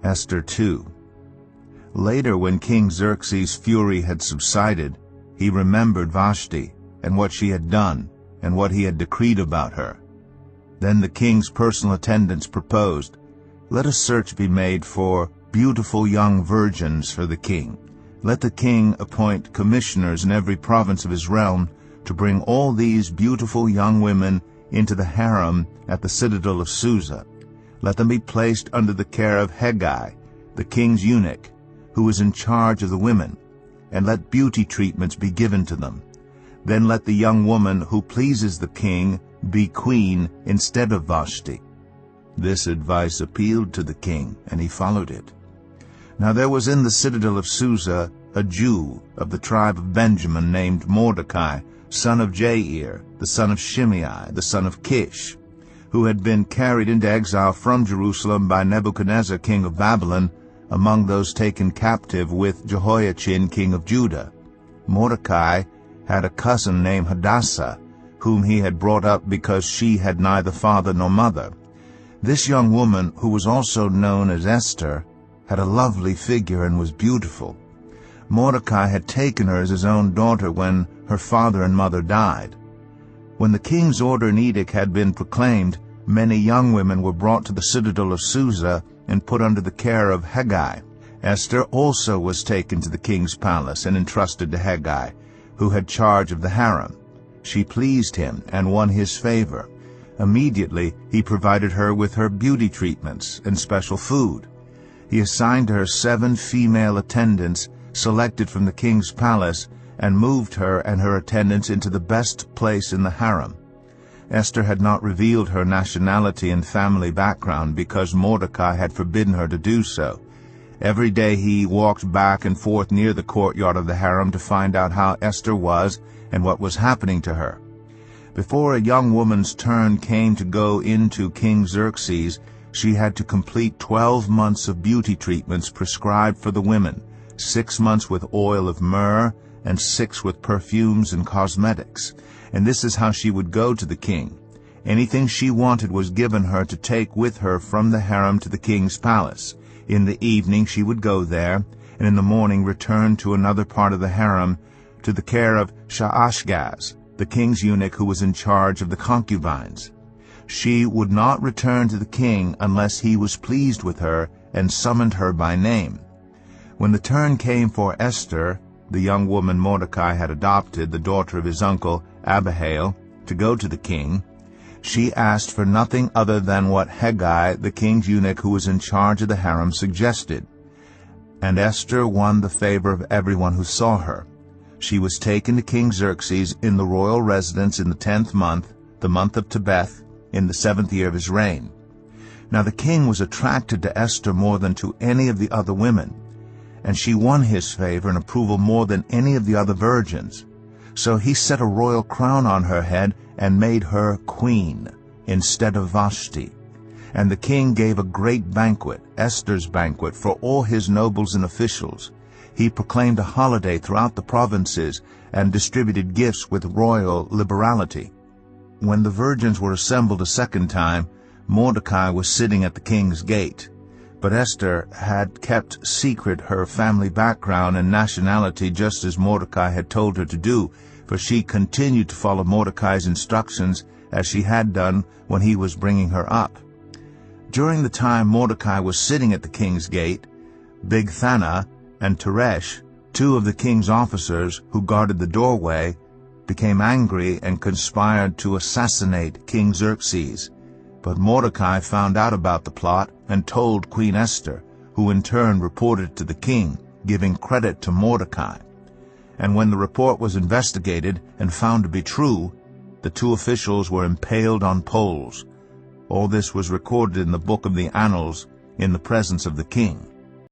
Esther 2. Later, when King Xerxes' fury had subsided, he remembered Vashti, and what she had done, and what he had decreed about her. Then the king's personal attendants proposed, "Let a search be made for beautiful young virgins for the king. Let the king appoint commissioners in every province of his realm to bring all these beautiful young women into the harem at the citadel of Susa. Let them be placed under the care of Hegai, the king's eunuch, who is in charge of the women, and let beauty treatments be given to them. Then let the young woman who pleases the king be queen instead of Vashti." This advice appealed to the king, and he followed it. Now there was in the citadel of Susa a Jew of the tribe of Benjamin named Mordecai, son of Jair, the son of Shimei, the son of Kish, who had been carried into exile from Jerusalem by Nebuchadnezzar king of Babylon, among those taken captive with Jehoiachin king of Judah. Mordecai had a cousin named Hadassah, whom he had brought up because she had neither father nor mother. This young woman, who was also known as Esther, had a lovely figure and was beautiful. Mordecai had taken her as his own daughter when her father and mother died. When the king's order and edict had been proclaimed, many young women were brought to the citadel of Susa and put under the care of Hegai. Esther also was taken to the king's palace and entrusted to Hegai, who had charge of the harem. She pleased him and won his favor. Immediately he provided her with her beauty treatments and special food. He assigned to her 7 female attendants selected from the king's palace, and moved her and her attendants into the best place in the harem. Esther had not revealed her nationality and family background because Mordecai had forbidden her to do so. Every day he walked back and forth near the courtyard of the harem to find out how Esther was and what was happening to her. Before a young woman's turn came to go into King Xerxes, she had to complete 12 months of beauty treatments prescribed for the women, 6 months with oil of myrrh, and 6 with perfumes and cosmetics. And this is how she would go to the king. Anything she wanted was given her to take with her from the harem to the king's palace. In the evening she would go there, and in the morning return to another part of the harem, to the care of Shaashgaz, the king's eunuch who was in charge of the concubines. She would not return to the king unless he was pleased with her and summoned her by name. When the turn came for Esther, the young woman Mordecai had adopted, the daughter of his uncle Abihail, to go to the king, she asked for nothing other than what Hegai, the king's eunuch who was in charge of the harem, suggested. And Esther won the favor of everyone who saw her. She was taken to King Xerxes in the royal residence in the 10th month, the month of Tebeth, in the 7th year of his reign. Now the king was attracted to Esther more than to any of the other women, and she won his favor and approval more than any of the other virgins. So he set a royal crown on her head and made her queen instead of Vashti. And the king gave a great banquet, Esther's banquet, for all his nobles and officials. He proclaimed a holiday throughout the provinces and distributed gifts with royal liberality. When the virgins were assembled a second time, Mordecai was sitting at the king's gate. But Esther had kept secret her family background and nationality, just as Mordecai had told her to do, for she continued to follow Mordecai's instructions as she had done when he was bringing her up. During the time Mordecai was sitting at the king's gate, Bigthana and Teresh, 2 of the king's officers who guarded the doorway, became angry and conspired to assassinate King Xerxes. But Mordecai found out about the plot and told Queen Esther, who in turn reported it to the king, giving credit to Mordecai. And when the report was investigated and found to be true, the 2 officials were impaled on poles. All this was recorded in the book of the Annals in the presence of the king.